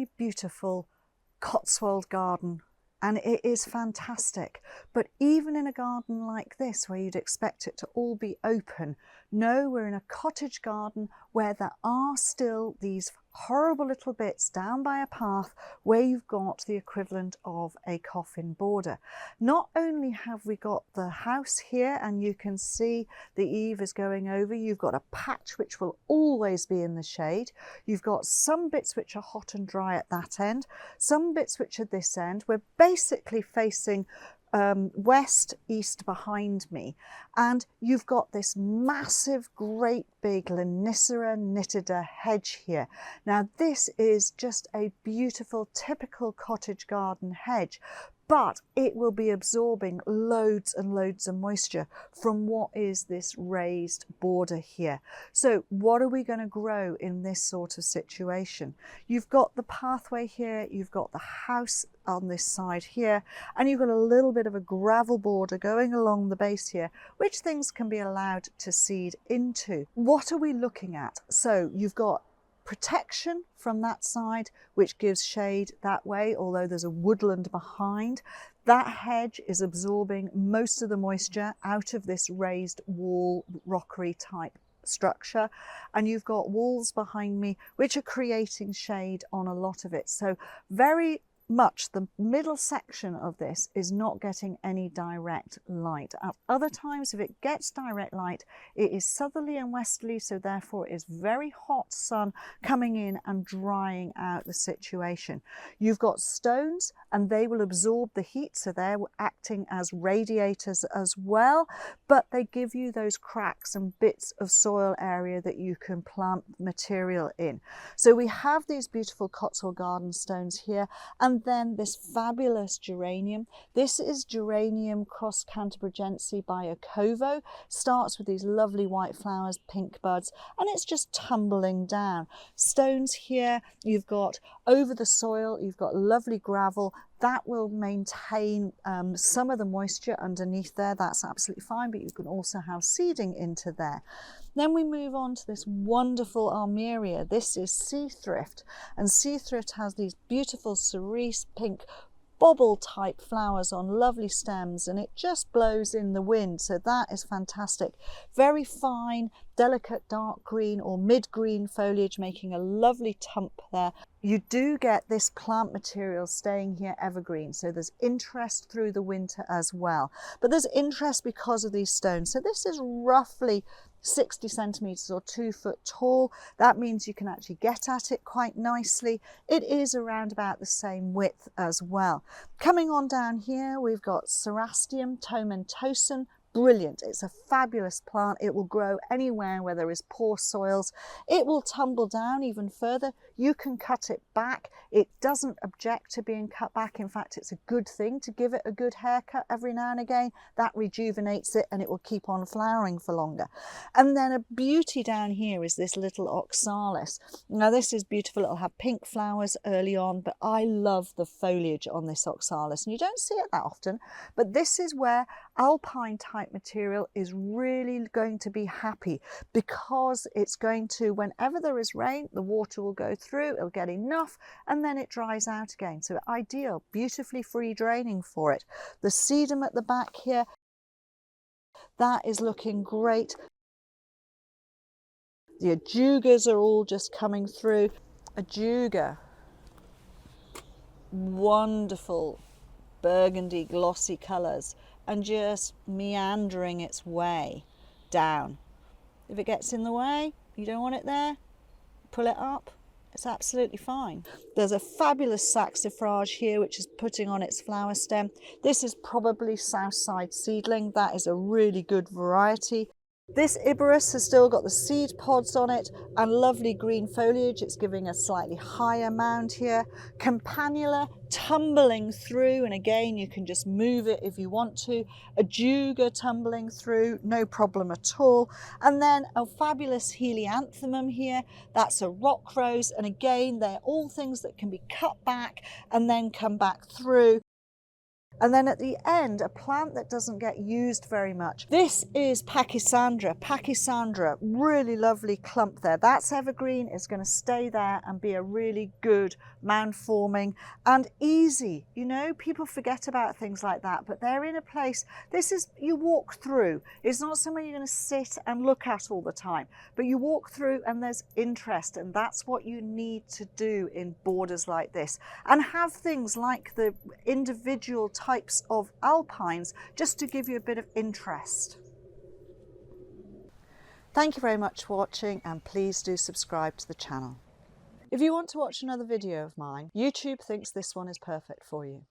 very beautiful Cotswold garden, and it is fantastic. But even in a garden like this, where you'd expect it to all be open, no, we're in a cottage garden where there are still these horrible little bits down by a path where you've got the equivalent of a coffin border. Not only have we got the house here, and you can see the eave is going over, you've got a patch which will always be in the shade. You've got some bits which are hot and dry at that end, some bits which are this end. We're basically facing west east behind me, and you've got this massive great big Lonicera nitida hedge here. Now this is just a beautiful typical cottage garden hedge, but it will be absorbing loads and loads of moisture from what is this raised border here. So what are we going to grow in this sort of situation? You've got the pathway here, you've got the house on this side here, and you've got a little bit of a gravel border going along the base here, which things can be allowed to seed into. What are we looking at? So you've got protection from that side, which gives shade that way, although there's a woodland behind. That hedge is absorbing most of the moisture out of this raised wall rockery type structure, and you've got walls behind me which are creating shade on a lot of it. So very much the middle section of this is not getting any direct light. At other times, if it gets direct light, it is southerly and westerly, so therefore it is very hot sun coming in and drying out the situation. You've got stones, and they will absorb the heat, so they're acting as radiators as well, but they give you those cracks and bits of soil area that you can plant material in. So we have these beautiful Cotswold garden stones here, and then this fabulous geranium. This is Geranium cross cantabrigiense Biokovo. Starts with these lovely white flowers, pink buds, and it's just tumbling down. Stones here, you've got over the soil, you've got lovely gravel. That will maintain some of the moisture underneath there. That's absolutely fine, but you can also have seeding into there. Then we move on to this wonderful Armeria. This is Sea Thrift, and Sea Thrift has these beautiful cerise pink bobble type flowers on lovely stems, and it just blows in the wind, so that is fantastic. Very fine, delicate dark green or mid-green foliage, making a lovely tump there. You do get this plant material staying here evergreen, so there's interest through the winter as well, but there's interest because of these stones. So this is roughly 60 centimeters or 2 foot tall. That means you can actually get at it quite nicely. It is around about the same width as well. Coming on down here, we've got Cerastium, tomentosum. Brilliant. It's a fabulous plant. It will grow anywhere where there is poor soils. It will tumble down even further. You can cut it back. It doesn't object to being cut back. In fact, it's a good thing to give it a good haircut every now and again. That rejuvenates it, and it will keep on flowering for longer. And then a beauty down here is this little Oxalis. Now this is beautiful. It'll have pink flowers early on, but I love the foliage on this Oxalis, and you don't see it that often, but this is where alpine type material is really going to be happy, because it's going to, whenever there is rain, the water will go through, it'll get enough, and then it dries out again. So ideal, beautifully free draining for it. The Sedum at the back here, that is looking great. The Ajugas are all just coming through. Ajuga, wonderful burgundy glossy colours, and just meandering its way down. If it gets in the way, you don't want it there, pull it up, it's absolutely fine. There's a fabulous Saxifraga here which is putting on its flower stem. This is probably Southside Seedling. That is a really good variety. This Iberis has still got the seed pods on it and lovely green foliage. It's giving a slightly higher mound here. Campanula tumbling through, and again you can just move it if you want to. Ajuga tumbling through, no problem at all. And then a fabulous Helianthemum here. That's a rock rose, and again they're all things that can be cut back and then come back through. And then at the end, a plant that doesn't get used very much. This is Pachysandra. Pachysandra, really lovely clump there. That's evergreen, it's going to stay there and be a really good mound forming and easy. You know, people forget about things like that, but they're in a place, this is, you walk through. It's not somewhere you're going to sit and look at all the time, but you walk through and there's interest, and that's what you need to do in borders like this. And have things like the individual types of alpines just to give you a bit of interest. Thank you very much for watching, and please do subscribe to the channel. If you want to watch another video of mine, YouTube thinks this one is perfect for you.